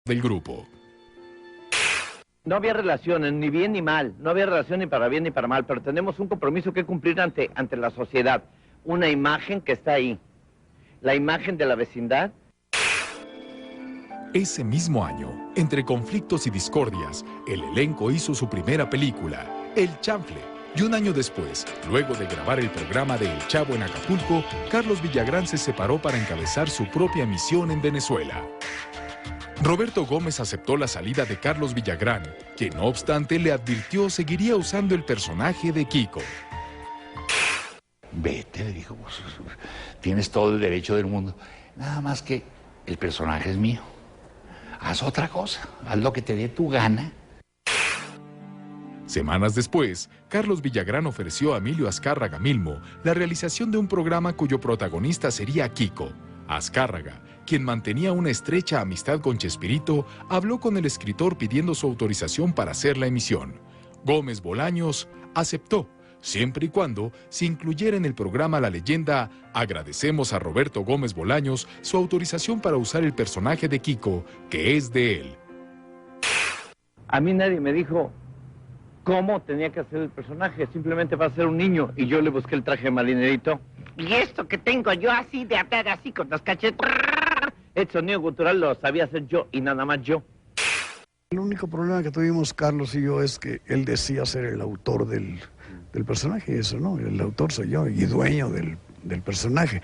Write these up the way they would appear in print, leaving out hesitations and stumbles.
del grupo. No había relaciones, ni bien ni mal, no había relación ni para bien ni para mal, pero tenemos un compromiso que cumplir ante la sociedad, una imagen que está ahí, la imagen de la vecindad. Ese mismo año, entre conflictos y discordias, el elenco hizo su primera película, El Chanfle, y un año después, luego de grabar el programa de El Chavo en Acapulco, Carlos Villagrán se separó para encabezar su propia misión en Venezuela. Roberto Gómez aceptó la salida de Carlos Villagrán, quien no obstante le advirtió seguiría usando el personaje de Kiko. Vete, le dijo, tienes todo el derecho del mundo, nada más que el personaje es mío. Haz otra cosa, haz lo que te dé tu gana. Semanas después, Carlos Villagrán ofreció a Emilio Azcárraga Milmo la realización de un programa cuyo protagonista sería Kiko. Azcárraga, quien mantenía una estrecha amistad con Chespirito, habló con el escritor pidiendo su autorización para hacer la emisión. Gómez Bolaños aceptó, siempre y cuando se incluyera en el programa la leyenda "Agradecemos a Roberto Gómez Bolaños su autorización para usar el personaje de Kiko, que es de él". A mí nadie me dijo cómo tenía que hacer el personaje, simplemente va a ser un niño, y yo le busqué el traje de marinerito. Y esto que tengo yo así de atar así con los cachetes, el sonido cultural lo sabía hacer yo y nada más yo. El único problema que tuvimos Carlos y yo es que él decía ser el autor del personaje, eso no, el autor soy yo y dueño del personaje.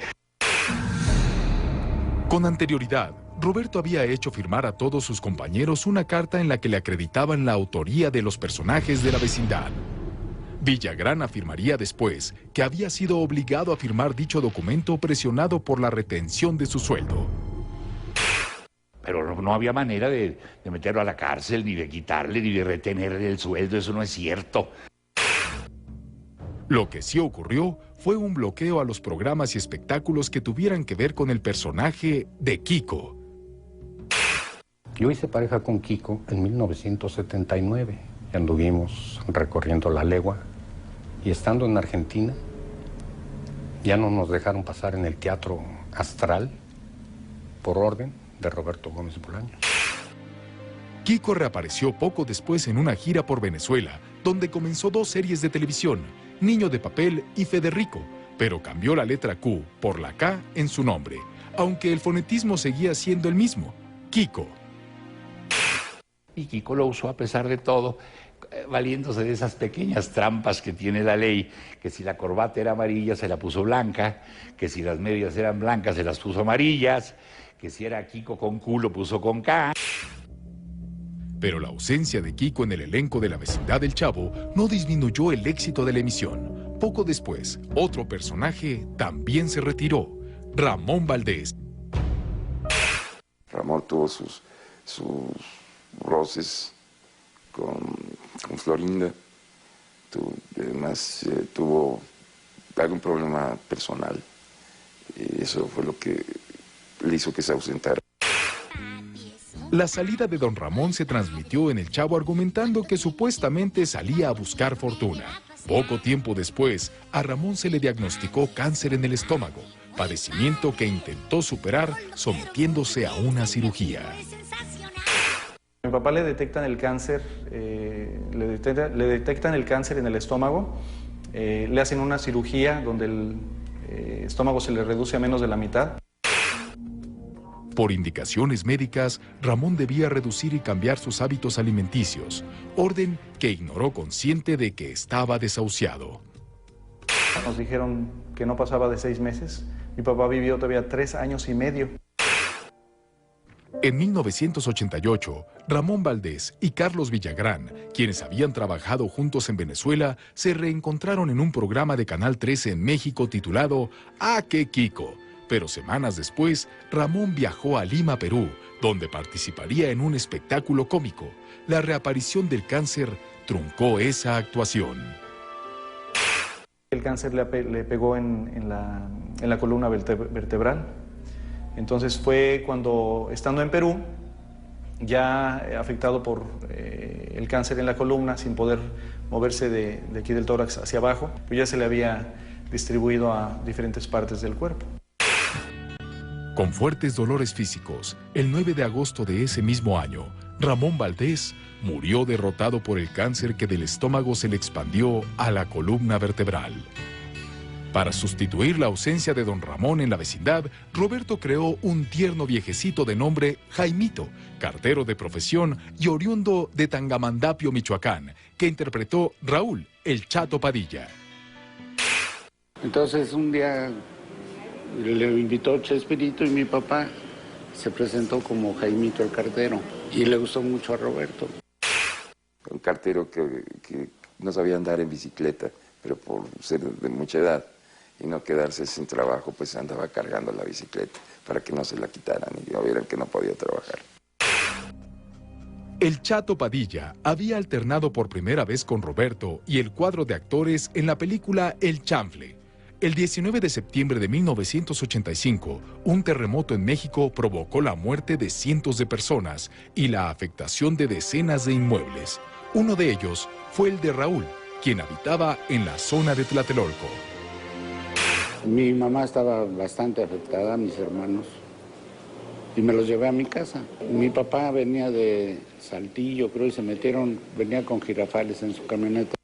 Con anterioridad, Roberto había hecho firmar a todos sus compañeros una carta en la que le acreditaban la autoría de los personajes de la vecindad. Villagrán afirmaría después que había sido obligado a firmar dicho documento presionado por la retención de su sueldo. Pero no había manera de meterlo a la cárcel, ni de quitarle, ni de retenerle el sueldo, eso no es cierto. Lo que sí ocurrió fue un bloqueo a los programas y espectáculos que tuvieran que ver con el personaje de Kiko. Yo hice pareja con Kiko en 1979 y anduvimos recorriendo la legua y estando en Argentina ya no nos dejaron pasar en el Teatro Astral por orden de Roberto Gómez Bolaños. Kiko reapareció poco después en una gira por Venezuela, donde comenzó 2 series de televisión, Niño de Papel y Federico, pero cambió la letra Q por la K en su nombre, aunque el fonetismo seguía siendo el mismo, Kiko. Y Kiko lo usó a pesar de todo, valiéndose de esas pequeñas trampas que tiene la ley, que si la corbata era amarilla se la puso blanca, que si las medias eran blancas se las puso amarillas, que si era Kiko con Q lo puso con K. Pero la ausencia de Kiko en el elenco de La Vecindad del Chavo no disminuyó el éxito de la emisión. Poco después, otro personaje también se retiró, Ramón Valdés. Ramón tuvo sus roces con Florinda, además tuvo algún problema personal, y eso fue lo que le hizo que se ausentara. La salida de don Ramón se transmitió en El Chavo argumentando que supuestamente salía a buscar fortuna. Poco tiempo después, a Ramón se le diagnosticó cáncer en el estómago, padecimiento que intentó superar sometiéndose a una cirugía. A mi papá le detectan el cáncer, le detectan el cáncer en el estómago, le hacen una cirugía donde el estómago se le reduce a menos de la mitad. Por indicaciones médicas, Ramón debía reducir y cambiar sus hábitos alimenticios, orden que ignoró consciente de que estaba desahuciado. Nos dijeron que no pasaba de 6 meses. Mi papá vivió todavía 3 años y medio. En 1988, Ramón Valdés y Carlos Villagrán, quienes habían trabajado juntos en Venezuela, se reencontraron en un programa de Canal 13 en México titulado ¡Ah, qué Kiko! Pero semanas después, Ramón viajó a Lima, Perú, donde participaría en un espectáculo cómico. La reaparición del cáncer truncó esa actuación. El cáncer le pegó en la columna vertebral. Entonces fue cuando, estando en Perú, ya afectado por el cáncer en la columna, sin poder moverse de aquí del tórax hacia abajo, pues ya se le había distribuido a diferentes partes del cuerpo. Con fuertes dolores físicos, el 9 de agosto de ese mismo año, Ramón Valdés murió derrotado por el cáncer que del estómago se le expandió a la columna vertebral. Para sustituir la ausencia de don Ramón en la vecindad, Roberto creó un tierno viejecito de nombre Jaimito, cartero de profesión y oriundo de Tangamandapio, Michoacán, que interpretó Raúl, el Chato Padilla. Entonces un día le invitó Chespirito y mi papá se presentó como Jaimito el cartero y le gustó mucho a Roberto. Un cartero que no sabía andar en bicicleta, pero por ser de mucha edad y no quedarse sin trabajo, pues andaba cargando la bicicleta para que no se la quitaran y no vieran que no podía trabajar. El Chato Padilla había alternado por primera vez con Roberto y el cuadro de actores en la película El Chanfle. El 19 de septiembre de 1985, un terremoto en México provocó la muerte de cientos de personas y la afectación de decenas de inmuebles. Uno de ellos fue el de Raúl, quien habitaba en la zona de Tlatelolco. Mi mamá estaba bastante afectada, mis hermanos, y me los llevé a mi casa. Mi papá venía de Saltillo, creo, y venía con jirafales en su camioneta.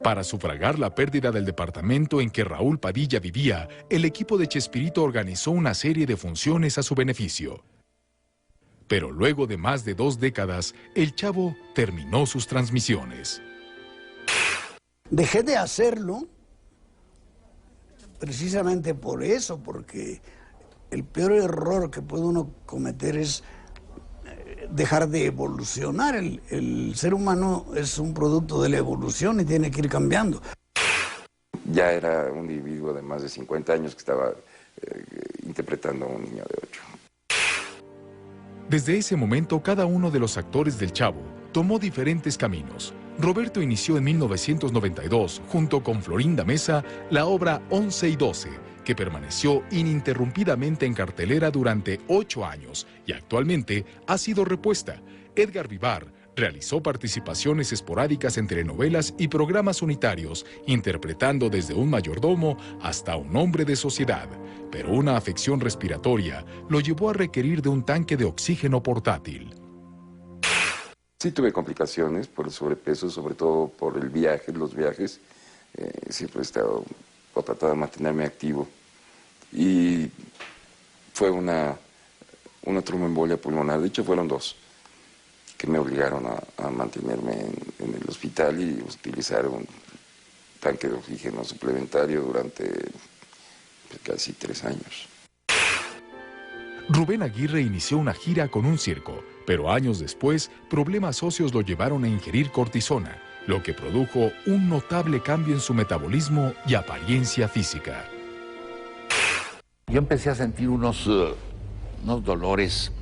Para sufragar la pérdida del departamento en que Raúl Padilla vivía, el equipo de Chespirito organizó una serie de funciones a su beneficio. Pero luego de más de 2 décadas, el Chavo terminó sus transmisiones. Dejé de hacerlo precisamente por eso, porque el peor error que puede uno cometer es dejar de evolucionar. El ser humano es un producto de la evolución y tiene que ir cambiando. Ya era un individuo de más de 50 años que estaba interpretando a un niño de 8. Desde ese momento, cada uno de los actores del Chavo tomó diferentes caminos. Roberto inició en 1992, junto con Florinda Mesa, la obra 11 y 12, que permaneció ininterrumpidamente en cartelera durante 8 años y actualmente ha sido repuesta. Edgar Vivar realizó participaciones esporádicas en telenovelas y programas unitarios, interpretando desde un mayordomo hasta un hombre de sociedad. Pero una afección respiratoria lo llevó a requerir de un tanque de oxígeno portátil. Sí tuve complicaciones por el sobrepeso, sobre todo por los viajes. Siempre he estado tratando de mantenerme activo. Y fue una tromboembolia pulmonar, de hecho fueron 2, que me obligaron a mantenerme en el hospital y utilizar un tanque de oxígeno suplementario durante casi 3 años. Rubén Aguirre inició una gira con un circo, pero años después, problemas óseos lo llevaron a ingerir cortisona, lo que produjo un notable cambio en su metabolismo y apariencia física. Yo empecé a sentir unos dolores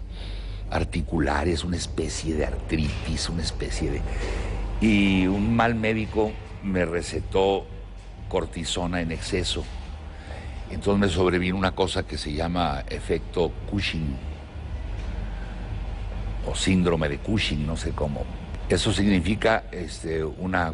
articulares, una especie de artritis, Y un mal médico me recetó cortisona en exceso. Entonces me sobrevino una cosa que se llama efecto Cushing o síndrome de Cushing, no sé cómo. Eso significa una